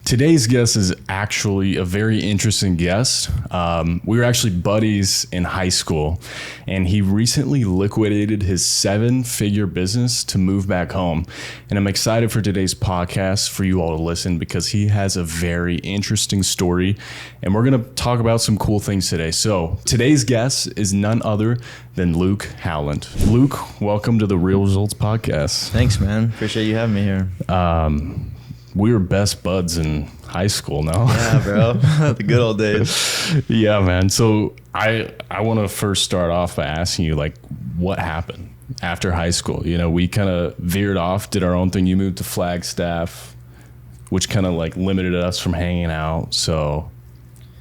Today's guest is actually a very interesting guest. We were actually buddies in high school, and he recently liquidated his 7-figure business to move back home. And I'm excited for today's podcast for you all to listen because he has a very interesting story, and we're going to talk about some cool things today. So today's guest is none other than Luke Howland. Luke, welcome to the Real Results Podcast. Thanks, man. Appreciate you having me here. We were best buds in high school now. Yeah, bro. The good old days. Yeah, man. So I want to first start off by asking you, like, what happened after high school? You know, we kind of veered off, did our own thing. You moved to Flagstaff, which kind of like limited us from hanging out. So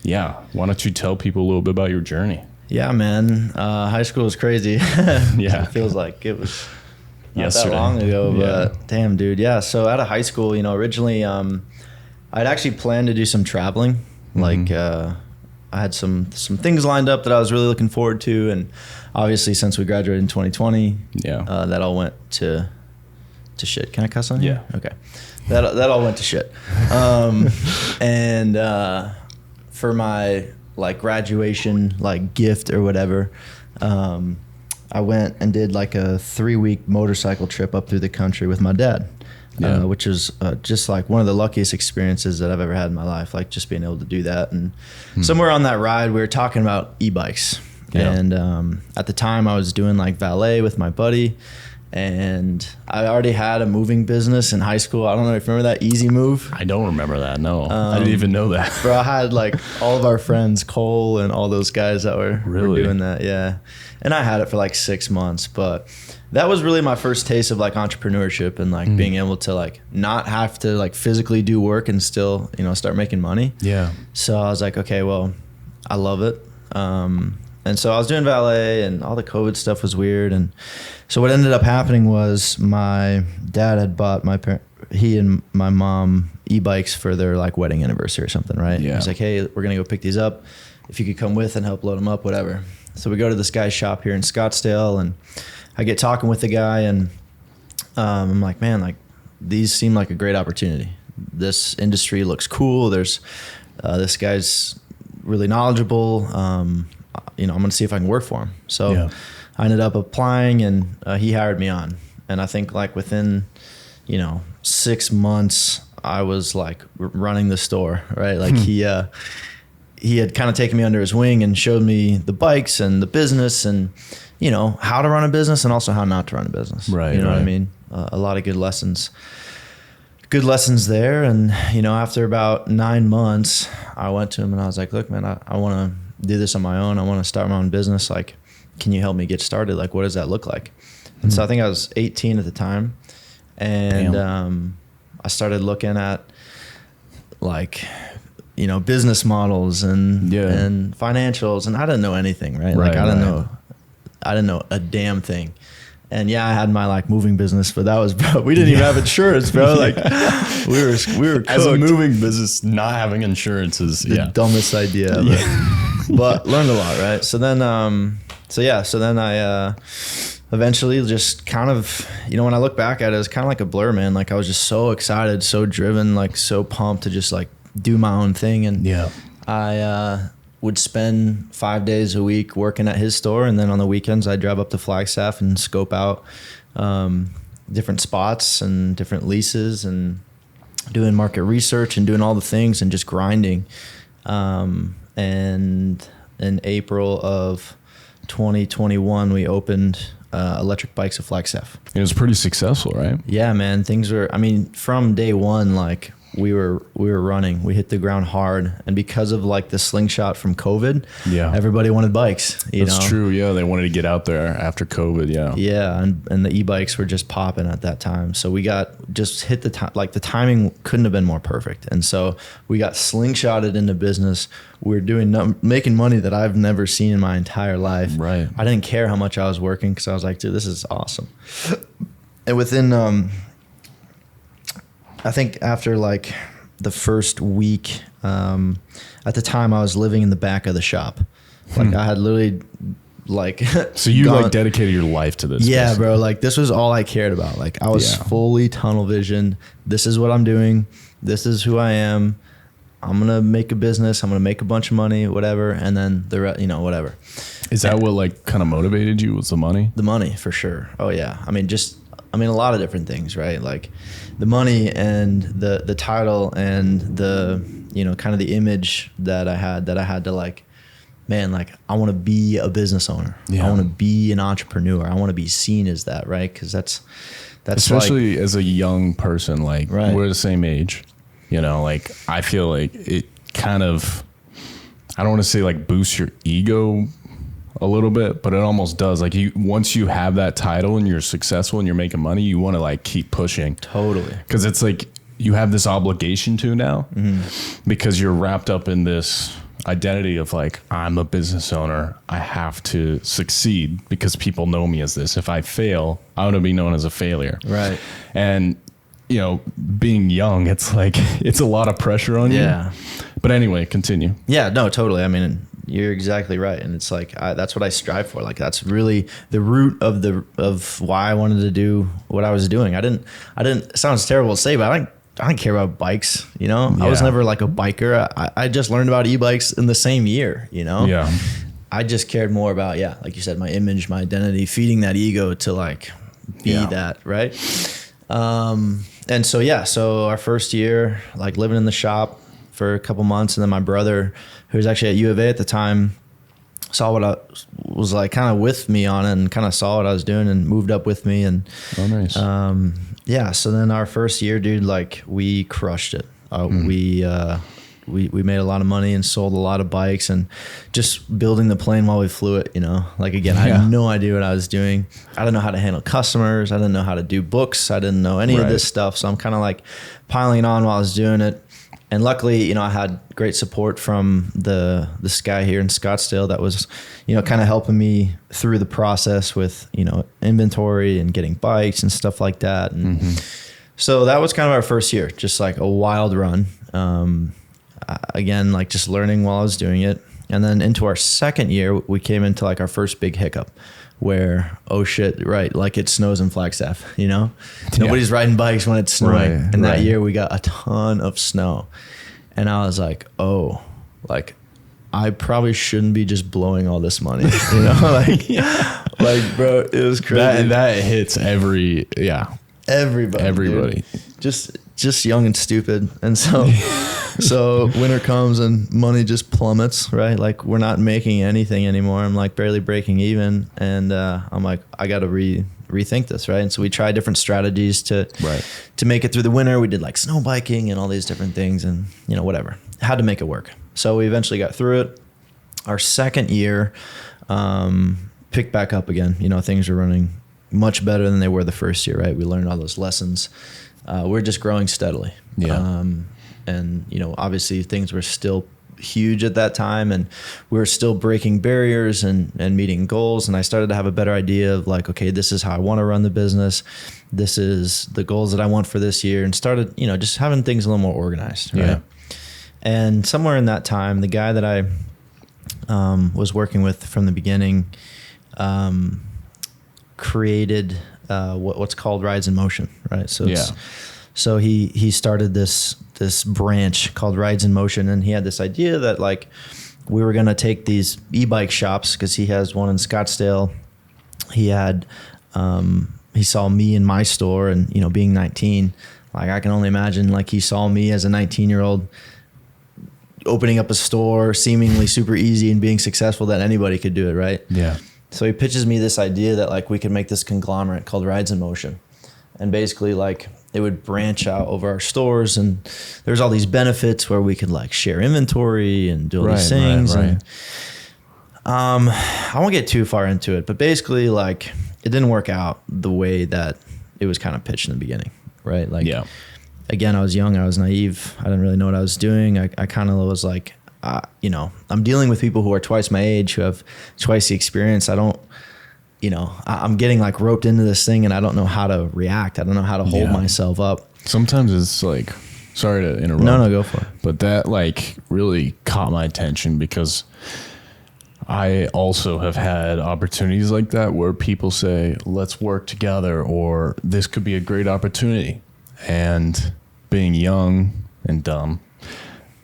yeah, why don't you tell people a little bit about your journey? Yeah, man. High school was crazy. Yeah. It feels like it was not Yesterday. that long ago, Yeah. but damn, dude. Yeah. So out of high school, you know, originally, I'd actually planned to do some traveling. Like, I had some things lined up that I was really looking forward to. And obviously since we graduated in 2020, that all went to shit. Can I cuss on here? Yeah. Okay. That all went to shit. And for my like graduation, like gift or whatever, I went and did like a 3-week motorcycle trip up through the country with my dad, which is just like one of the luckiest experiences that I've ever had in my life. Like just being able to do that. And somewhere on that ride, we were talking about e-bikes. Yeah. And at the time I was doing like valet with my buddy, and I already had a moving business in high school. I don't know if you remember that Easy Move. I don't remember that. No, I didn't even know that. Bro, I had like all of our friends, Cole and all those guys that were doing that. Yeah. And I had it for like 6 months, but that was really my first taste of like entrepreneurship and like being able to like not have to like physically do work and still, you know, start making money. Yeah. So I was like, okay, well, I love it. And so I was doing valet and all the COVID stuff was weird. And so what ended up happening was my dad had bought he and my mom e-bikes for their like wedding anniversary or something, right? Yeah. He was like, hey, we're going to go pick these up. If you could come with and help load them up, whatever. So we go to this guy's shop here in Scottsdale, and I get talking with the guy, and I'm like, man, like these seem like a great opportunity. This industry looks cool. There's this guy's really knowledgeable. You know, I'm going to see if I can work for him. So I ended up applying, and he hired me on. And I think like within, 6 months, I was like running the store, right? Like he had kind of taken me under his wing and showed me the bikes and the business and, how to run a business and also how not to run a business. Right. You know what I mean? A lot of good lessons there. And, after about 9 months, I went to him and I was like, look, man, I want to do this on my own. I want to start my own business. Like, can you help me get started? Like, what does that look like? And so I think I was 18 at the time. And I started looking at like, business models and financials, and I didn't know anything, right? Like I didn't know a damn thing. And I had my like moving business, but that was, bro, we didn't even have insurance, bro. Like we were cooked. As a moving business, not having insurance is the dumbest idea ever. But learned a lot, right? So then I eventually just kind of, when I look back at it, it's kind of like a blur, man. Like I was just so excited, so driven, like so pumped to just like do my own thing. And I would spend 5 days a week working at his store, and then on the weekends I'd drive up to Flagstaff and scope out different spots and different leases and doing market research and doing all the things and just grinding. And in April of 2021 we opened Electric Bikes of Flagstaff. It was pretty successful, right? Yeah, man. Things were, from day one, like we were running. We hit the ground hard, and because of like the slingshot from COVID, everybody wanted bikes. That's true. Yeah, they wanted to get out there after COVID. Yeah, and the e-bikes were just popping at that time. So we hit the time. Like the timing couldn't have been more perfect, and so we got slingshotted into business. We were making money that I've never seen in my entire life. Right. I didn't care how much I was working because I was like, dude, this is awesome. And within I think after like the first week, at the time I was living in the back of the shop. Like I had literally like, so you like dedicated your life to this. Yeah, basically. bro. Like this was all I cared about. Like I was fully tunnel vision. This is what I'm doing. This is who I am. I'm going to make a business. I'm going to make a bunch of money, whatever. And then whatever. Is that what like kind of motivated you, was the money? The money for sure. Oh yeah. I mean, a lot of different things, right? Like the money and the title and the, kind of the image that I had to like, man, like I want to be a business owner. Yeah. I want to be an entrepreneur. I want to be seen as that, right? Because that's especially like, as a young person, like we're the same age, like I feel like it kind of, I don't want to say like boosts your ego a little bit, but it almost does. Like once you have that title and you're successful and you're making money, you want to like keep pushing. Totally. Because it's like you have this obligation to now because you're wrapped up in this identity of like, I'm a business owner. I have to succeed because people know me as this. If I fail, I want to be known as a failure. Right. And, being young, it's like, it's a lot of pressure on you. Yeah. But anyway, continue. Yeah, no, totally. I mean, you're exactly right. And it's like, that's what I strive for. Like, that's really the root of why I wanted to do what I was doing. I didn't, it sounds terrible to say, but I didn't care about bikes, Yeah. I was never like a biker. I just learned about e-bikes in the same year, Yeah. I just cared more about, like you said, my image, my identity, feeding that ego to like be that, right? And so our first year, like living in the shop for a couple months, and then my brother, who was actually at U of A at the time, saw what I was like kind of with me on it and kind of saw what I was doing and moved up with me. And oh, nice. So then our first year, dude, like we crushed it. We made a lot of money and sold a lot of bikes and just building the plane while we flew it, Like, again, I had no idea what I was doing. I didn't know how to handle customers. I didn't know how to do books. I didn't know any of this stuff. So I'm kind of like piling on while I was doing it. And luckily, I had great support from this guy here in Scottsdale that was, kind of helping me through the process with, inventory and getting bikes and stuff like that. And so that was kind of our first year, just like a wild run. Again, like just learning while I was doing it. And then into our second year, we came into like our first big hiccup where, oh shit, right, like it snows in Flagstaff, Nobody's riding bikes when it's snowing. And that year we got a ton of snow. And I was like, oh, like I probably shouldn't be just blowing all this money, like, like bro, it was crazy. That hits everybody. Dude. Just young and stupid. And so winter comes and money just plummets, right? Like we're not making anything anymore. I'm like barely breaking even. And I'm like, I got to rethink this, right? And so we tried different strategies to make it through the winter. We did like snow biking and all these different things and, whatever. Had to make it work. So we eventually got through it. Our second year, picked back up again. Things were running much better than they were the first year, right? We learned all those lessons. We're just growing steadily. Yeah. And, obviously things were still huge at that time and we were still breaking barriers and meeting goals. And I started to have a better idea of like, okay, this is how I want to run the business. This is the goals that I want for this year, and started, just having things a little more organized. Right. Yeah. And somewhere in that time, the guy that I was working with from the beginning created what's called Rides in Motion, right? So so he started this branch called Rides in Motion, and he had this idea that like we were gonna take these e-bike shops, because he has one in Scottsdale. He had he saw me in my store, and being 19, like I can only imagine like he saw me as a 19-year-old opening up a store, seemingly super easy and being successful, that anybody could do it, right? Yeah. So he pitches me this idea that like we could make this conglomerate called Rides in Motion. And basically like it would branch out over our stores, and there's all these benefits where we could like share inventory and do all these things. And I won't get too far into it, but basically like it didn't work out the way that it was kind of pitched in the beginning, right? Like, again, I was young, I was naive. I didn't really know what I was doing. I kind of was like, I'm dealing with people who are twice my age, who have twice the experience. I don't, I'm getting like roped into this thing and I don't know how to react. I don't know how to hold myself up. Sometimes it's like, sorry to interrupt. No, go for it. But that like really caught my attention because I also have had opportunities like that where people say, let's work together, or this could be a great opportunity. And being young and dumb,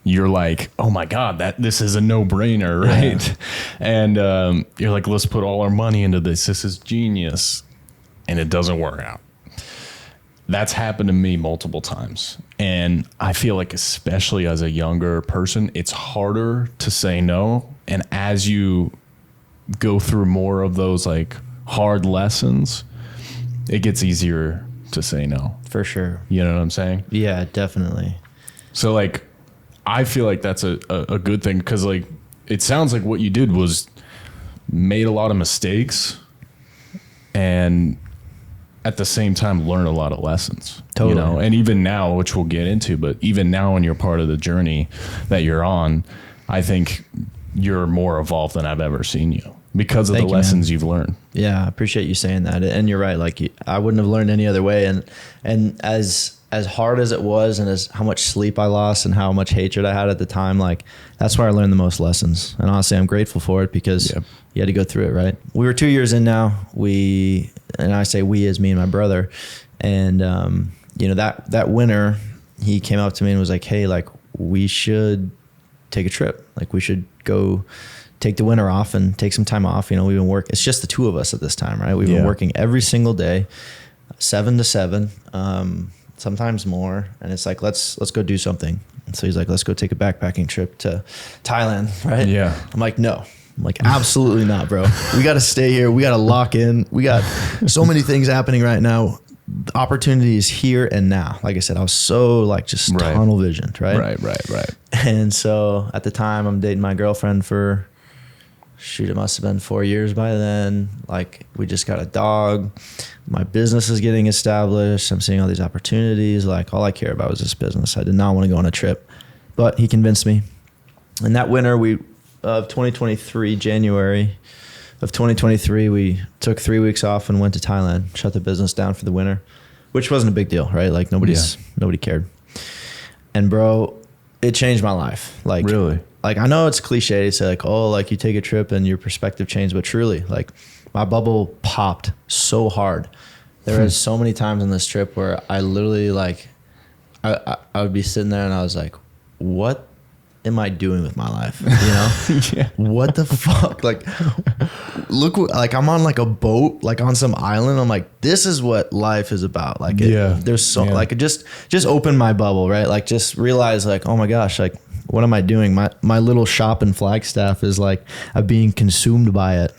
you're like, oh my God, this is a no-brainer, right? Yeah. And you're like, let's put all our money into this. This is genius. And it doesn't work out. That's happened to me multiple times. And I feel like, especially as a younger person, it's harder to say no. And as you go through more of those like hard lessons, it gets easier to say no. For sure. You know what I'm saying? Yeah, definitely. So like, I feel like that's a good thing, because like, it sounds like what you did was made a lot of mistakes and at the same time learn a lot of lessons. Totally. You know, and even now, which we'll get into, but even now when you're part of the journey that you're on, I think you're more evolved than I've ever seen you because of the lessons you've learned. Yeah, I appreciate you saying that. And you're right. Like, I wouldn't have learned any other way. And as hard as it was, and as how much sleep I lost and how much hatred I had at the time, like, that's where I learned the most lessons. And honestly, I'm grateful for it, because you had to go through it, right? We were 2 years in now. And I say we as me and my brother. And, you know, that winter, he came up to me and was like, hey, like, we should take a trip. Like, we should go take the winter off and take some time off. You know, we've been working. It's just the two of us at this time, right? We've been working every single day, 7 to 7, sometimes more. And it's like, let's go do something. And so he's like, let's go take a backpacking trip to Thailand, right? Yeah. I'm like, no. I'm like, absolutely not, bro. We got to stay here. We got to lock in. We got so many things happening right now. The opportunity is here and now. Like I said, I was so like just tunnel visioned, right? Right. And so at the time, I'm dating my girlfriend for, it must have been 4 years by then. Like, we just got a dog. My business is getting established. I'm seeing all these opportunities. Like, all I care about was this business. I did not want to go on a trip, but he convinced me. And that winter, of 2023, January of 2023, we took 3 weeks off and went to Thailand, shut the business down for the winter, which wasn't a big deal, right? Like, nobody cared. And bro, it changed my life. Like, really? Like, I know it's cliche to say like, oh, like you take a trip and your perspective changed, but truly, like, my bubble popped so hard. There was so many times on this trip where I literally like, I would be sitting there and I was like, what am I doing with my life? You know, what the fuck? Like, look, like, I'm on like a boat, like on some island. I'm like, this is what life is about. Like, there's so like, it just opened my bubble, right? Like, just realize like, oh my gosh, like, what am I doing? My little shop in Flagstaff is like, I'm being consumed by it.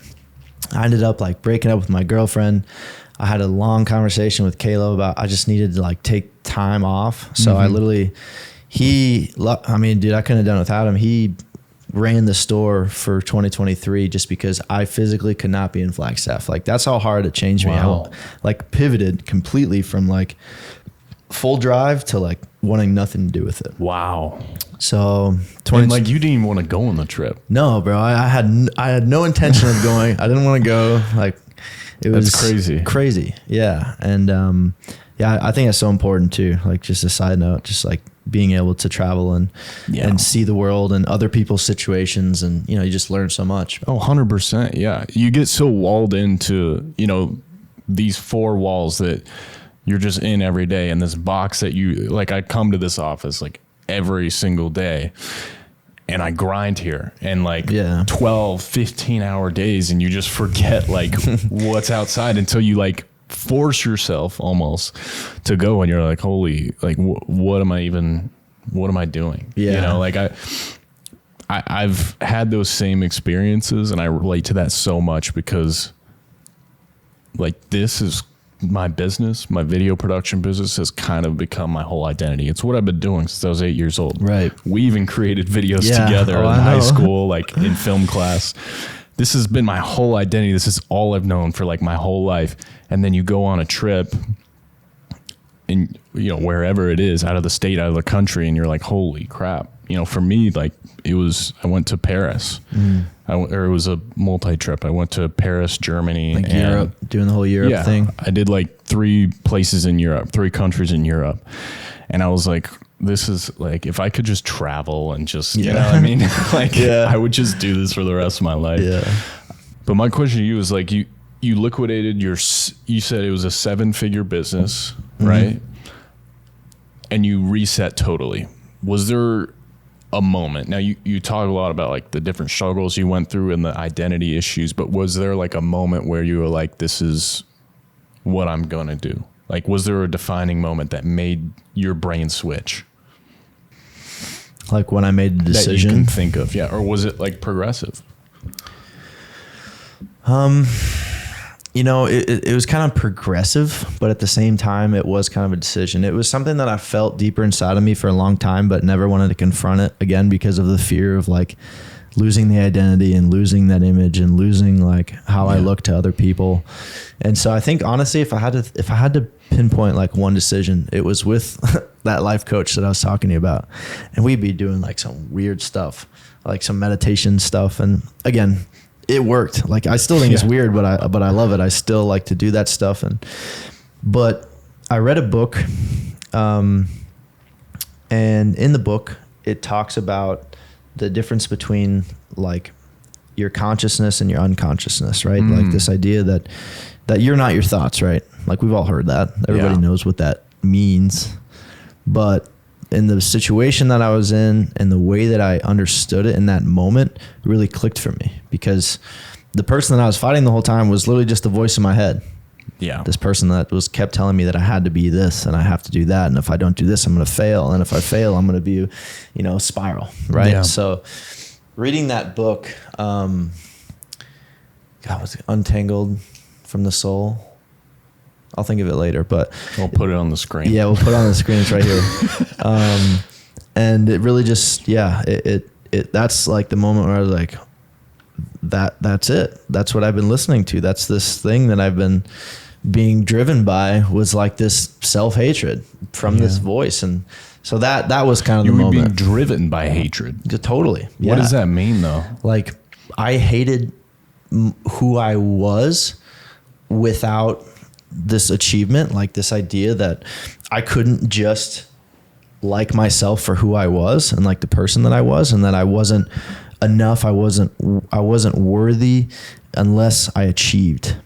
I ended up like breaking up with my girlfriend. I had a long conversation with Caleb about, I just needed to like take time off. So I literally, I mean, dude, I couldn't have done it without him. He ran the store for 2023 just because I physically could not be in Flagstaff. Like, that's how hard it changed me. I like pivoted completely from like full drive to like wanting nothing to do with it. Wow. So and like, you didn't even want to go on the trip. No, bro. I had no intention of going. I didn't want to go. Like, it was crazy. Yeah. And, I think that's so important too. Like, just a side note, just like being able to travel and see the world and other people's situations. And, you know, you just learn so much. Oh, 100%. Yeah. You get so walled into, you know, these four walls that you're just in every day, and this box that you, like, I come to this office like every single day and I grind here and like 12, 15 hour days, and you just forget like what's outside until you like force yourself almost to go, and you're like, holy, like, what am I doing? You know, like I've had those same experiences, and I relate to that so much because like, this is my business. My video production business has kind of become my whole identity. It's what I've been doing since I was 8 years old. Right. We even created videos together in high school, like in film class. This has been my whole identity. This is all I've known for like my whole life. And then you go on a trip and, you know, wherever it is, out of the state, out of the country, and you're like, holy crap. You know, for me, like, I went to Paris. Or it was a multi-trip. I went to Paris, Germany. Like Europe, doing the whole Europe thing. I did like 3 places in Europe, 3 countries in Europe. And I was like, this is like, if I could just travel and just, you know what I mean? Like, I would just do this for the rest of my life. Yeah. But my question to you is like, you liquidated you said it was a 7-figure business, right? And you reset totally. Was there a moment? Now you talk a lot about like the different struggles you went through and the identity issues, but was there like a moment where you were like, this is what I'm going to do? Like, was there a defining moment that made your brain switch? Like when I made the decision? That you can think of, yeah. Or was it like progressive? You know, it was kind of progressive, but at the same time, it was kind of a decision. It was something that I felt deeper inside of me for a long time, but never wanted to confront it again because of the fear of like losing the identity and losing that image and losing like how I look to other people. And so I think honestly, if I had to pinpoint like one decision, it was with that life coach that I was talking to you about. And we'd be doing like some weird stuff, like some meditation stuff. And again, it worked. Like I still think it's weird, but I love it. I still like to do that stuff. But I read a book, and in the book it talks about the difference between like your consciousness and your unconsciousness, right? Like this idea that you're not your thoughts, right? Like we've all heard that. Everybody knows what that means. But in the situation that I was in and the way that I understood it in that moment really clicked for me, because the person that I was fighting the whole time was literally just the voice in my head. Yeah. This person that kept telling me that I had to be this and I have to do that. And if I don't do this, I'm going to fail. And if I fail, I'm going to be, spiral. Right. Yeah. So reading that book, was it Untangled from the Soul? I'll think of it later, but we'll put it on the screen. Yeah, we'll put it on the screen. It's right here. And it really just, that's like the moment where I was like, that's it. That's what I've been listening to. That's this thing that I've been being driven by, was like this self-hatred from this voice. And so that was kind of the moment. You were being driven by hatred. Totally. Yeah. What does that mean though? Like I hated who I was without this achievement, like this idea that I couldn't just like myself for who I was and like the person that I was, and that I wasn't enough. I wasn't worthy unless I achieved.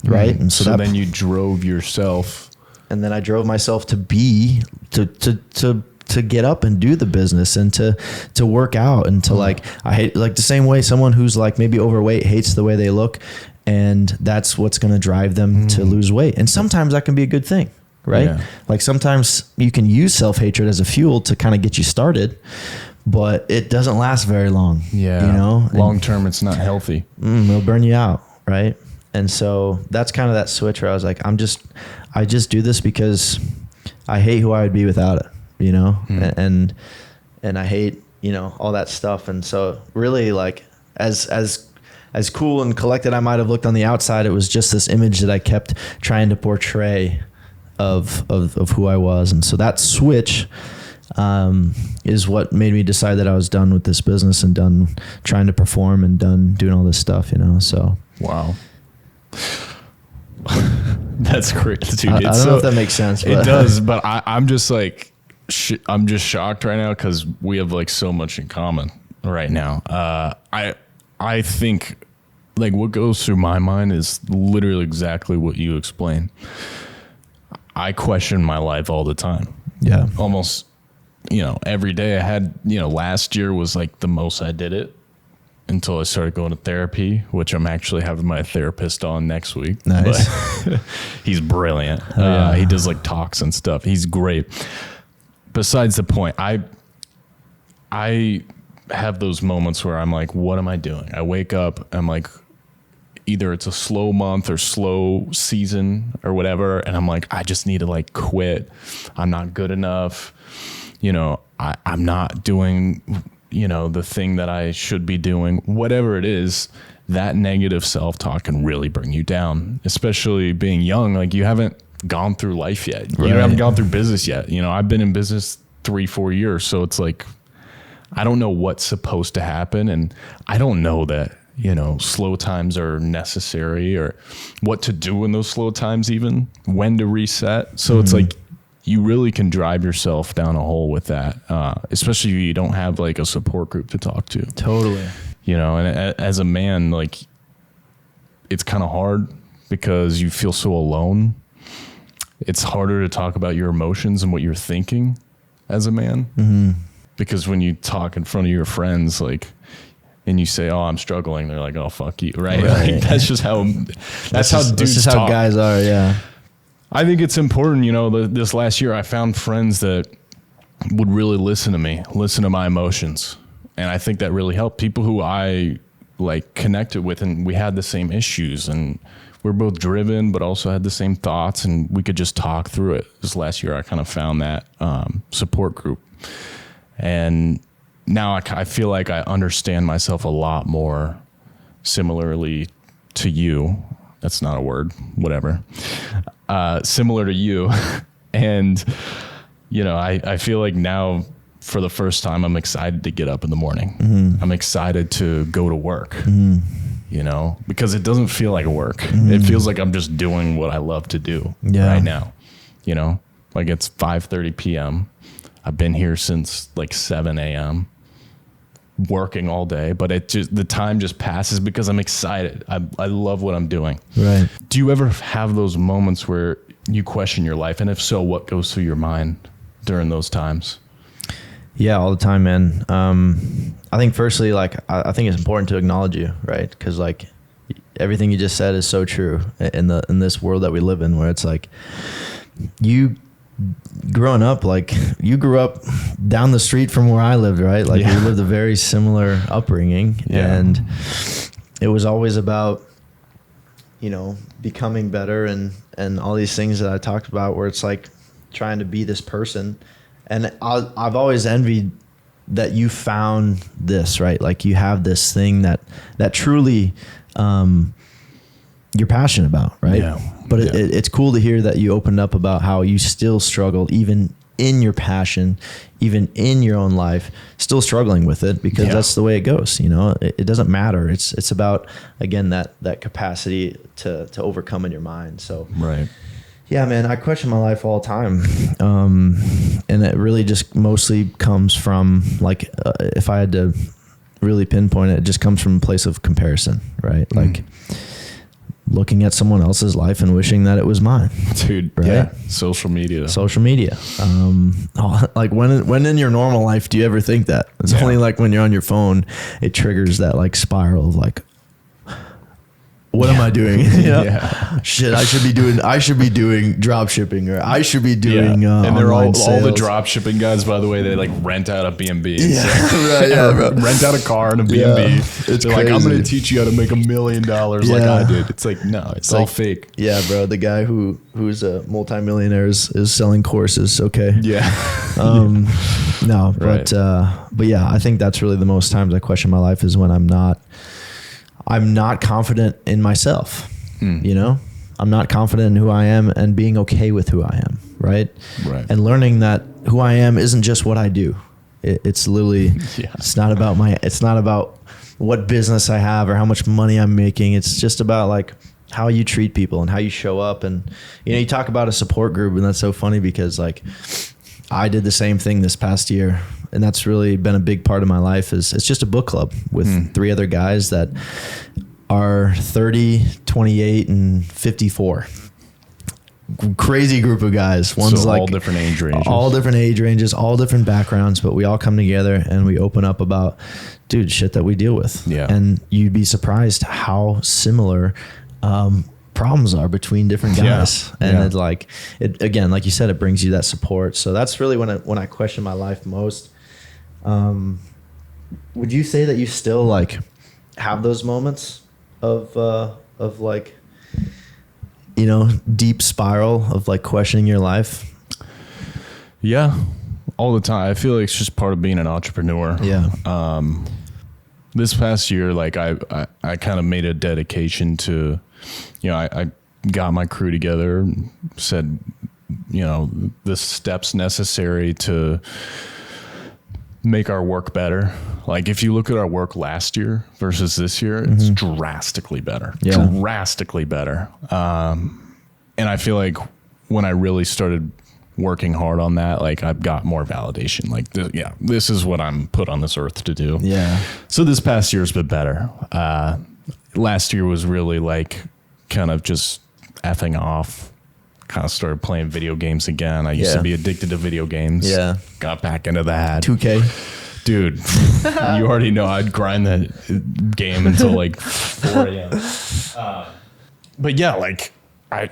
Right. And so then you drove yourself, and then I drove myself to get up and do the business and to work out and to like, I hate like the same way someone who's like maybe overweight hates the way they look. And that's what's going to drive them to lose weight. And sometimes that can be a good thing, right? Yeah. Like sometimes you can use self-hatred as a fuel to kind of get you started, but it doesn't last very long. Yeah. Long term, it's not healthy. It'll burn you out, right? And so that's kind of that switch where I was like, I just do this because I hate who I would be without it, and I hate, all that stuff. And so really like as cool and collected I might have looked on the outside, it was just this image that I kept trying to portray of who I was. And so that switch is what made me decide that I was done with this business and done trying to perform and done doing all this stuff, so. Wow. That's great, dude. I don't know if that makes sense. But. It does, but I'm just like, I'm just shocked right now because we have like so much in common right now. I think like what goes through my mind is literally exactly what you explained. I question my life all the time. Yeah. Almost, every day I had, last year was like the most I did it until I started going to therapy, which I'm actually having my therapist on next week. Nice. But he's brilliant. He does like talks and stuff. He's great. Besides the point, I have those moments where I'm like, what am I doing? I wake up, I'm like, either it's a slow month or slow season or whatever, and I'm like, I just need to like quit. I'm not good enough. I'm not doing, the thing that I should be doing. Whatever it is, that negative self-talk can really bring you down, especially being young. Like you haven't gone through life yet. Right. You haven't gone through business yet. I've been in business 3-4 years. So it's like, I don't know what's supposed to happen. And I don't know that, slow times are necessary or what to do in those slow times, even when to reset. So it's like, you really can drive yourself down a hole with that, especially if you don't have like a support group to talk to. Totally. You know, and as a man, like, it's kind of hard because you feel so alone. It's harder to talk about your emotions and what you're thinking as a man. Mm-hmm. Because when you talk in front of your friends, like, and you say, "Oh, I'm struggling," they're like, "Oh, fuck you," right? Like, that's just how that's how dudes This is talk. how guys are. Yeah. I think it's important, you know, this last year I found friends that would really listen to me, listen to my emotions. And I think that really helped. People who I like connected with, and we had the same issues, and we're both driven, but also had the same thoughts, and we could just talk through it. This last year I kind of found that support group. And now I feel like I understand myself a lot more similarly to you. That's not a word, whatever. Similar to you. And, you know, I feel like now for the first time, I'm excited to get up in the morning. Mm-hmm. I'm excited to go to work, mm-hmm. you know, because it doesn't feel like work. Mm-hmm. It feels like I'm just doing what I love to do right now. You know, like it's 5:30 p.m. I've been here since like 7 a.m. working all day, but the time just passes because I'm excited. I love what I'm doing. Right. Do you ever have those moments where you question your life? And if so, what goes through your mind during those times? Yeah, all the time, man. I think firstly, like, I think it's important to acknowledge you, right? Because like everything you just said is so true in this world that we live in, where it's like you growing up, like you grew up down the street from where I lived, right? Like we lived a very similar upbringing, and it was always about, you know, becoming better and all these things that I talked about, where it's like trying to be this person. And I've always envied that you found this, right? Like you have this thing that truly you're passionate about, right? Yeah. But it's cool to hear that you opened up about how you still struggle, even in your passion, even in your own life, still struggling with it, because that's the way it goes. You know, it doesn't matter. It's about, again, that capacity to overcome in your mind. So, right. Yeah, man, I question my life all the time. And it really just mostly comes from, like, if I had to really pinpoint it, it just comes from a place of comparison, right? Like looking at someone else's life and wishing that it was mine. Dude, right? Yeah. Social media. Like when in your normal life do you ever think that? It's only like when you're on your phone, it triggers that like spiral of like, what am I doing? You know? Shit, I should be doing drop shipping, or I should be doing and they're all sales. the drop shipping guys, by the way, they like rent out a B&B. Bro. Rent out a car and a B&B. It's they're crazy. Like, I'm going to teach you how to make $1 million like I did. It's like, no, it's all like, fake. Yeah, bro. The guy who's a multimillionaire is selling courses. Okay. Yeah. No, but yeah, I think that's really the most times I question my life is when I'm not confident in myself. You know, I'm not confident in who I am and being okay with who I am. Right. And learning that who I am isn't just what I do. It's literally, it's not about what business I have or how much money I'm making. It's just about like how you treat people and how you show up. And, you know, you talk about a support group, and that's so funny because like I did the same thing this past year. And that's really been a big part of my life. It's just a book club with 3 other guys that are 30, 28, and 54. Crazy group of guys. One's so like all different age ranges, all different backgrounds, but we all come together and we open up about, dude, shit that we deal with. Yeah. And you'd be surprised how similar problems are between different guys. And it again, like you said, it brings you that support. So that's really when I question my life most. Would you say that you still like have those moments of like, you know, deep spiral of like questioning your life? Yeah, all the time. I feel like it's just part of being an entrepreneur. Yeah. This past year, like I kind of made a dedication to, you know, I got my crew together, said, you know, the steps necessary to make our work better. Like if you look at our work last year versus this year, it's drastically better. And I feel like when I really started working hard on that, like I've got more validation. Like, this is what I'm put on this earth to do. Yeah. So this past year's been better. Last year was really like kind of just effing off. Kind of started playing video games again. I used to be addicted to video games. Yeah. Got back into that. 2K. Dude, you already know I'd grind that game until like 4 a.m. But yeah, like I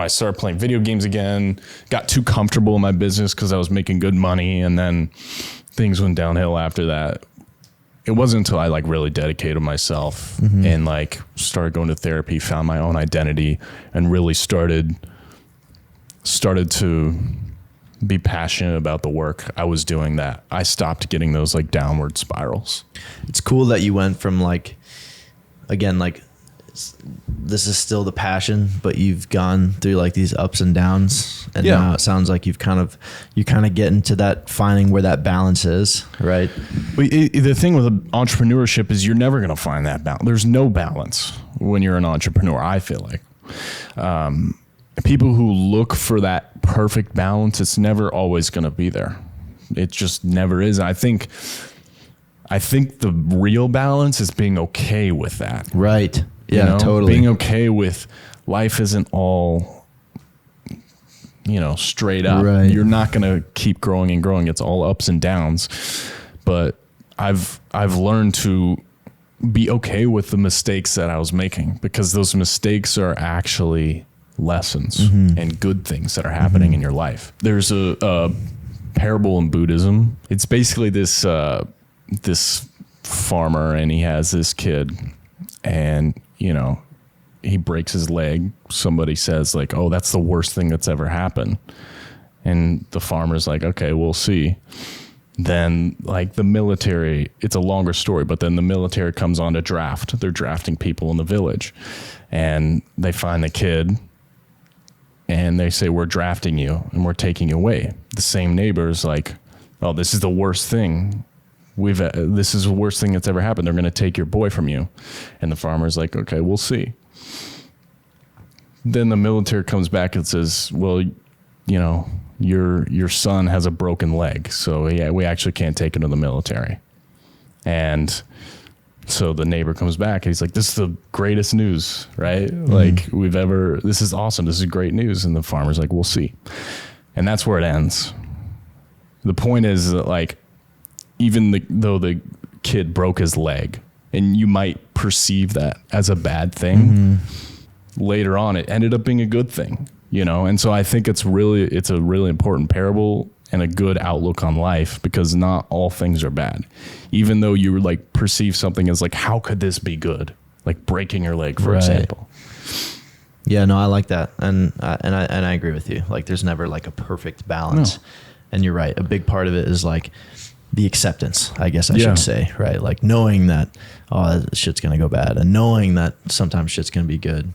started playing video games again, got too comfortable in my business because I was making good money, and then things went downhill after that. It wasn't until I like really dedicated myself and like started going to therapy, found my own identity, and really started to be passionate about the work I was doing, that I stopped getting those like downward spirals. It's cool that you went from like, again, like this is still the passion, but you've gone through like these ups and downs, and now it sounds like you kind of get into that, finding where that balance is, right? But the thing with entrepreneurship is you're never going to find that balance. There's no balance when you're an entrepreneur, I feel like. People who look for that perfect balance, it's never always going to be there. It just never is. I think the real balance is being okay with that. Right. Yeah, totally. Being okay with life isn't all, straight up. Right. You're not going to keep growing and growing. It's all ups and downs. But I've learned to be okay with the mistakes that I was making, because those mistakes are actually lessons and good things that are happening in your life. There's a parable in Buddhism. It's basically this farmer, and he has this kid, and he breaks his leg. Somebody says like, oh, that's the worst thing that's ever happened. And the farmer's like, okay, we'll see. Then like the military, it's a longer story, but then the military comes on to draft. They're drafting people in the village, and they find the kid, and they say, we're drafting you and we're taking you away. The same neighbor's like, oh, this is the worst thing. This is the worst thing that's ever happened. They're going to take your boy from you. And the farmer's like, okay, we'll see. Then the military comes back and says, well, your son has a broken leg, so yeah, we actually can't take him to the military. And so the neighbor comes back and he's like, this is the greatest news, right? Like this is awesome. This is great news. And the farmer's like, we'll see. And that's where it ends. The point is that like, even though the kid broke his leg, and you might perceive that as a bad thing, later on, it ended up being a good thing, And so I think it's a really important parable and a good outlook on life, because not all things are bad. Even though you like perceive something as like, how could this be good? Like breaking your leg, for example. Yeah, no, I like that. And I agree with you. Like there's never like a perfect balance. No. And you're right. A big part of it is like the acceptance, I guess I should say, right? Like knowing that, oh, shit's going to go bad, and knowing that sometimes shit's going to be good,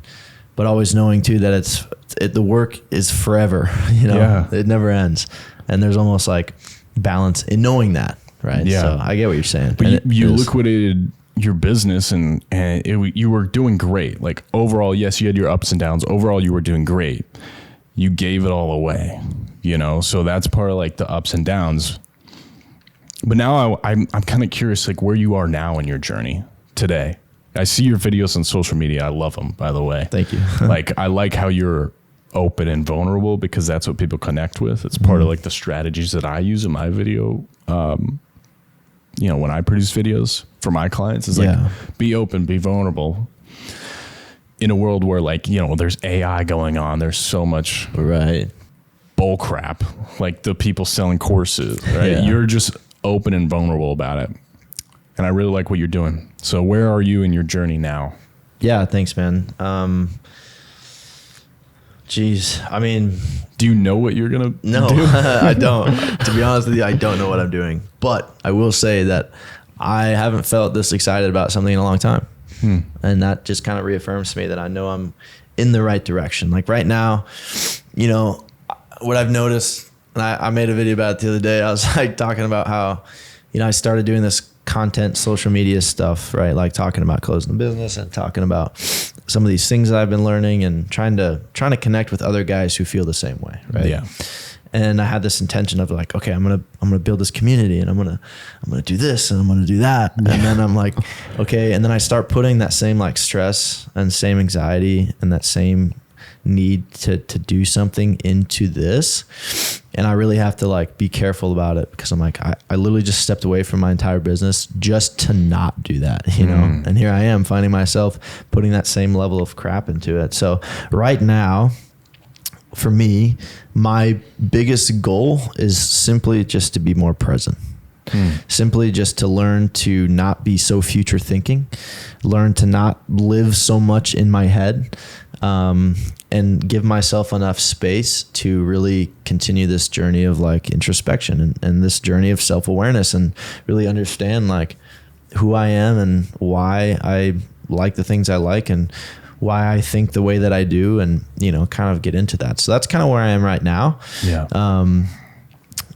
but always knowing too that the work is forever, it never ends. And there's almost like balance in knowing that, right? Yeah. So I get what you're saying. But you liquidated your business, and you were doing great. Like overall, yes, you had your ups and downs. Overall, you were doing great. You gave it all away, so that's part of like the ups and downs. But now I'm kind of curious, like where you are now in your journey today. I see your videos on social media. I love them, by the way. Thank you. Like I like how you're open and vulnerable, because that's what people connect with. It's part of like the strategies that I use in my video. When I produce videos for my clients, is like be open, be vulnerable. In a world where like, there's AI going on, there's so much bull crap, like the people selling courses, right? Yeah. You're just open and vulnerable about it. And I really like what you're doing. So where are you in your journey now? Yeah, thanks, man. I mean, do you know what you're going to do? No, I don't. To be honest with you, I don't know what I'm doing. But I will say that I haven't felt this excited about something in a long time. And that just kind of reaffirms to me that I know I'm in the right direction. Like right now, what I've noticed, and I made a video about it the other day. I was like talking about how, I started doing this content, social media stuff, right? Like talking about closing the business and talking about some of these things that I've been learning, and trying to connect with other guys who feel the same way, right? Yeah. And I had this intention of like, okay, I'm gonna build this community, and I'm gonna do this, and I'm gonna do that. And then I'm like, okay. And then I start putting that same like stress and same anxiety and that same need to do something into this. And I really have to like be careful about it, because I'm like, I literally just stepped away from my entire business just to not do that, you know? And here I am finding myself putting that same level of crap into it. So right now, for me, my biggest goal is simply just to be more present. Simply just to learn to not be so future thinking, learn to not live so much in my head, and give myself enough space to really continue this journey of like introspection and this journey of self-awareness, and really understand like who I am and why I like the things I like and why I think the way that I do, and, you know, kind of get into that. So that's kind of where I am right now. Yeah.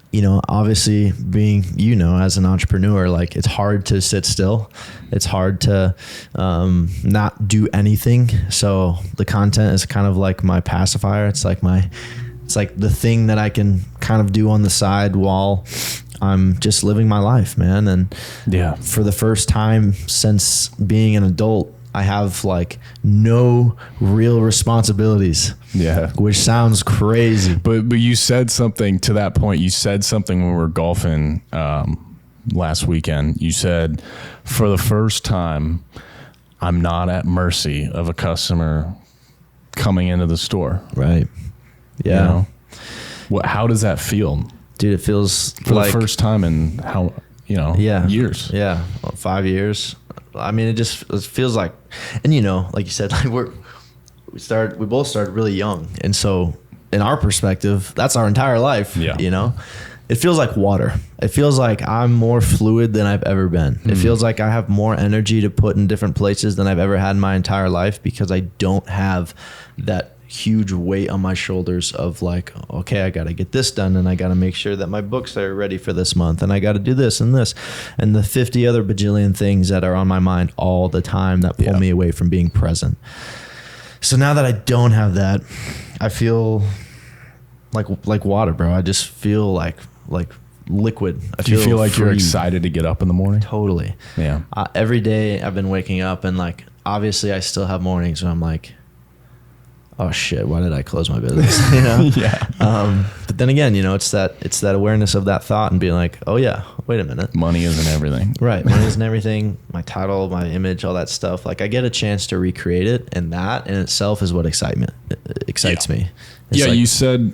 You know, obviously being, you know, as an entrepreneur, like it's hard to sit still. It's hard to not do anything. So the content is kind of like my pacifier. It's like the thing that I can kind of do on the side while I'm just living my life, man. And yeah, for the first time since being an adult, I have like no real responsibilities. Yeah. Which sounds crazy. But you said something to that point. You said something when we were golfing last weekend. You said, for the first time, I'm not at mercy of a customer coming into the store. Right. Yeah. You know? How does that feel? Dude, it feels for like the first time in how, years. Yeah. 5 years. I mean, it feels like, and you know, like you said, like we both started really young. And so in our perspective, that's our entire life. Yeah. You know, it feels like water. It feels like I'm more fluid than I've ever been. It feels like I have more energy to put in different places than I've ever had in my entire life, because I don't have that huge weight on my shoulders of like, okay, I got to get this done, and I got to make sure that my books are ready for this month, and I got to do this and this and the 50 other bajillion things that are on my mind all the time that pull me away from being present. So now that I don't have that, I feel like water, bro. I just feel like liquid. Do you feel like free. You're excited to get up in the morning? Totally. Yeah. Every day I've been waking up, and like, obviously I still have mornings when I'm like, oh shit, why did I close my business? You know? Yeah. But then again, you know, it's that awareness of that thought and being like, oh yeah, wait a minute. Money isn't everything. Right. Money isn't everything. My title, my image, all that stuff. Like, I get a chance to recreate it, and that in itself is what excites me. It's like, you said,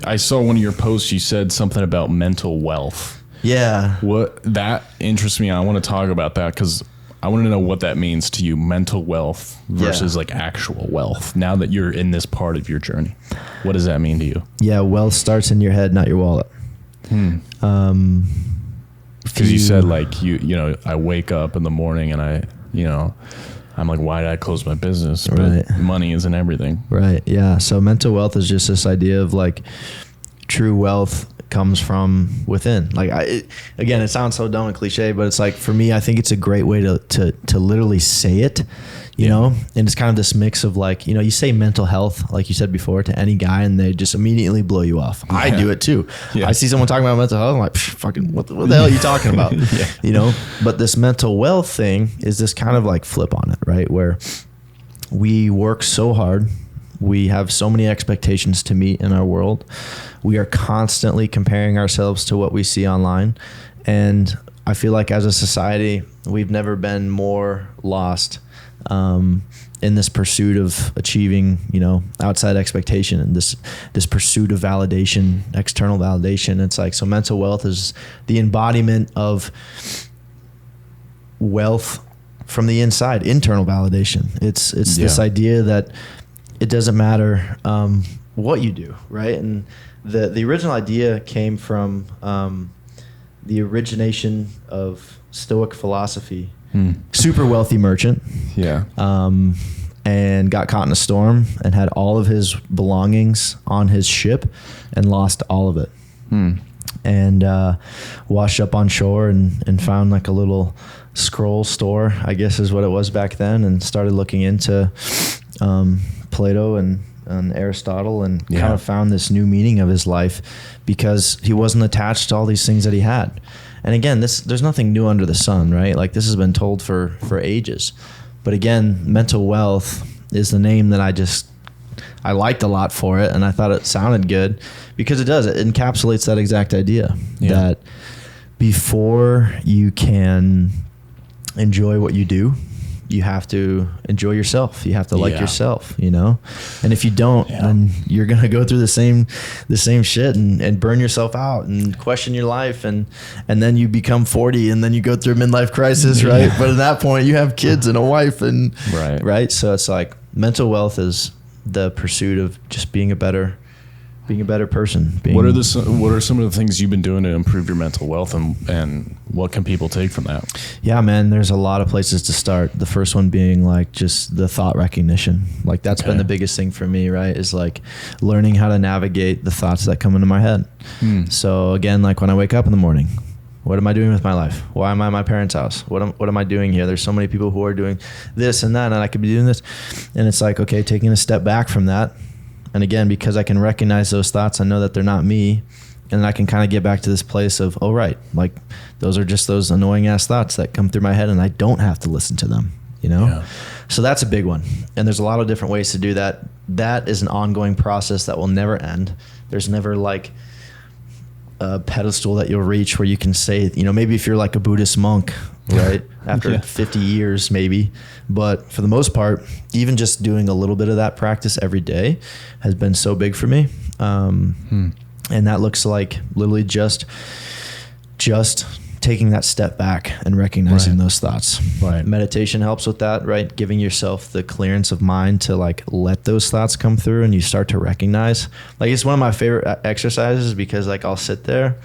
I saw one of your posts, you said something about mental wealth. Yeah. That interests me. I want to talk about that, because I want to know what that means to you, mental wealth versus like actual wealth. Now that you're in this part of your journey, what does that mean to you? Yeah, wealth starts in your head, not your wallet. Because you said like you know, I wake up in the morning and I'm like, why did I close my business? But money isn't everything. Right. Yeah. So mental wealth is just this idea of like true wealth comes from within. Like, again, it sounds so dumb and cliche, but it's like, for me, I think it's a great way to literally say it, you know? And it's kind of this mix of like, you know, you say mental health, like you said before, to any guy, and they just immediately blow you off. Yeah. I do it too. Yeah. I see someone talking about mental health, I'm like, fucking, what the hell are you talking about? You know? But this mental wealth thing is this kind of like flip on it, right? Where we work so hard. We have so many expectations to meet in our world. We are constantly comparing ourselves to what we see online. And I feel like as a society, we've never been more lost in this pursuit of achieving, you know, outside expectation, and this pursuit of validation, external validation. It's like, so mental wealth is the embodiment of wealth from the inside, internal validation. It's this idea that it doesn't matter what you do, right? And the original idea came from the origination of Stoic philosophy. Super wealthy merchant. Yeah. And got caught in a storm and had all of his belongings on his ship and lost all of it. And washed up on shore and found like a little scroll store, I guess is what it was back then, and started looking into Plato and on Aristotle and Yeah. kind of found this new meaning of his life because he wasn't attached to all these things that he had. And again, there's nothing new under the sun, right? Like this has been told for ages. But again, mental wealth is the name that I liked a lot for it, and I thought it sounded good because it does. It encapsulates that exact idea that before you can enjoy what you do, you have to enjoy yourself. You have to like yourself, you know? And if you don't, then you're going to go through the same shit and burn yourself out and question your life. And then you become 40 and then you go through a midlife crisis, right? But at that point you have kids and a wife and right. So it's like mental wealth is the pursuit of just being a better person. What are some of the things you've been doing to improve your mental wealth, and what can people take from that? Yeah, man, there's a lot of places to start. The first one being like just the thought recognition. Like that's been the biggest thing for me, right? Is like learning how to navigate the thoughts that come into my head. So again, like when I wake up in the morning, what am I doing with my life? Why am I at my parents' house? What am I doing here? There's so many people who are doing this and that, and I could be doing this. And it's like, okay, taking a step back from that. And again, because I can recognize those thoughts, I know that they're not me. And I can kind of get back to this place of, oh, right, like those are just those annoying ass thoughts that come through my head and I don't have to listen to them, you know? Yeah. So that's a big one. And there's a lot of different ways to do that. That is an ongoing process that will never end. There's never like a pedestal that you'll reach where you can say, you know, maybe if you're like a Buddhist monk, right? After 50 years, maybe. But for the most part, even just doing a little bit of that practice every day has been so big for me. And that looks like literally just taking that step back and recognizing those thoughts. Right. Meditation helps with that, right? Giving yourself the clearance of mind to like let those thoughts come through and you start to recognize. Like it's one of my favorite exercises because like I'll sit there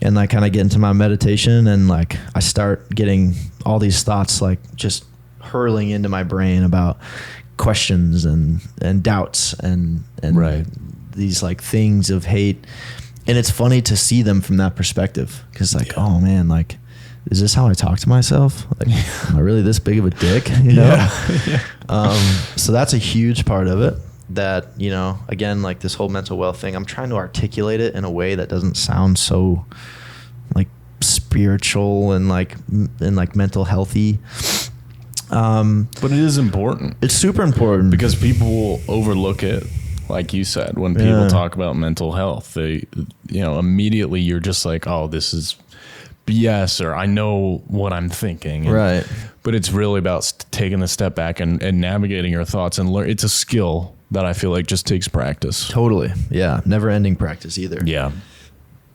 and like kind of get into my meditation and like I start getting all these thoughts like just hurling into my brain about questions and doubts and these like things of hate. And it's funny to see them from that perspective because like, oh man, like, is this how I talk to myself? Like, am I really this big of a dick? You know? So that's a huge part of it that, you know, again, like this whole mental wealth thing, I'm trying to articulate it in a way that doesn't sound so like spiritual and like mental healthy. But it is important. It's super important because people will overlook it. Like you said, when people talk about mental health, they, you know, immediately you're just like, oh, this is BS, or I know what I'm thinking. Right. But it's really about taking a step back and navigating your thoughts and learn. It's a skill that I feel like just takes practice. Totally. Yeah. Never ending practice either. Yeah.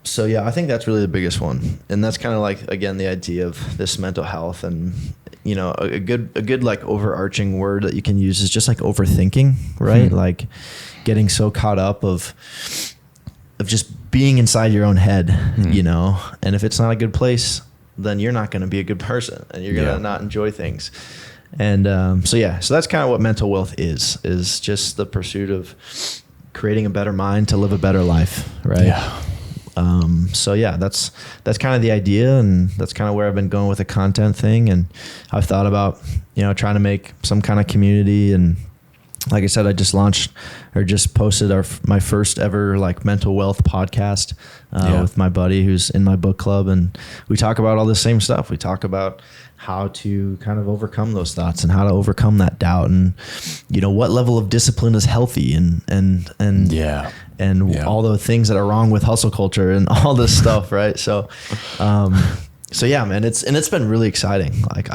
So yeah, I think that's really the biggest one. And that's kind of like, again, the idea of this mental health and, you know, a good like overarching word that you can use is just like overthinking, right? Like getting so caught up of just being inside your own head, you know, and if it's not a good place, then you're not going to be a good person and you're going to not enjoy things. And so that's kind of what mental wealth is just the pursuit of creating a better mind to live a better life, right? Yeah. So yeah, that's kind of the idea, and that's kind of where I've been going with the content thing. And I've thought about, you know, trying to make some kind of community. And like I said, I just launched or just posted my first ever like mental wealth podcast, with my buddy who's in my book club. And we talk about all the same stuff. We talk about how to kind of overcome those thoughts and how to overcome that doubt and, you know, what level of discipline is healthy and all the things that are wrong with hustle culture and all this stuff. Right. So yeah, man, it's been really exciting. Like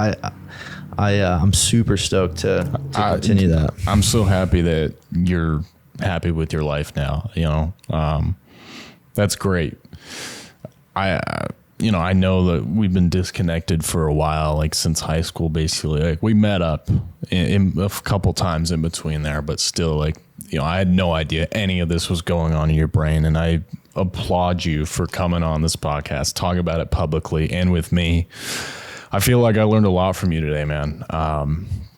I'm super stoked to continue that. I'm so happy that you're happy with your life now. You know, that's great. I know that we've been disconnected for a while, like since high school, basically. Like we met up in a couple times in between there, but still, like, you know, I had no idea any of this was going on in your brain. And I applaud you for coming on this podcast, talking about it publicly and with me. I feel like I learned a lot from you today, man.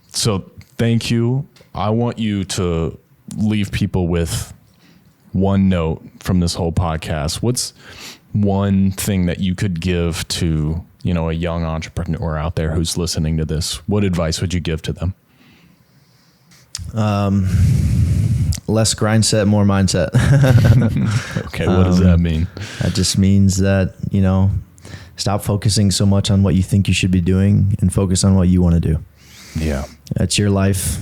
So thank you. I want you to leave people with one note from this whole podcast. What's one thing that you could give to, you know, a young entrepreneur out there who's listening to this? What advice would you give to them? less grind set, more mindset. Okay, what does that mean? That just means that, you know, stop focusing so much on what you think you should be doing and focus on what you want to do. Yeah. It's your life.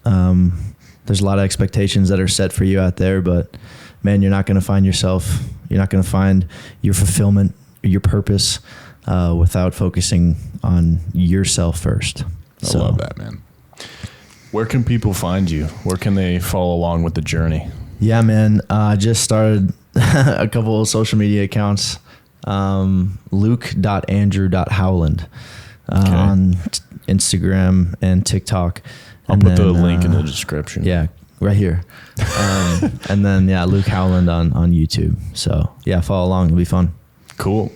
There's a lot of expectations that are set for you out there, but man, you're not going to find yourself. You're not going to find your fulfillment, your purpose, without focusing on yourself first. I love that, man. Where can people find you? Where can they follow along with the journey? Yeah, man. I just started a couple of social media accounts. luke.andrew.howland on Instagram and TikTok. I'll put the link in the description. Yeah, right here. And then, Luke Howland on YouTube. So, yeah, follow along. It'll be fun. Cool.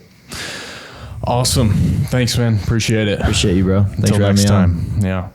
Awesome. Thanks, man. Appreciate it. Appreciate you, bro. Thanks Until for having next me on. time. Yeah.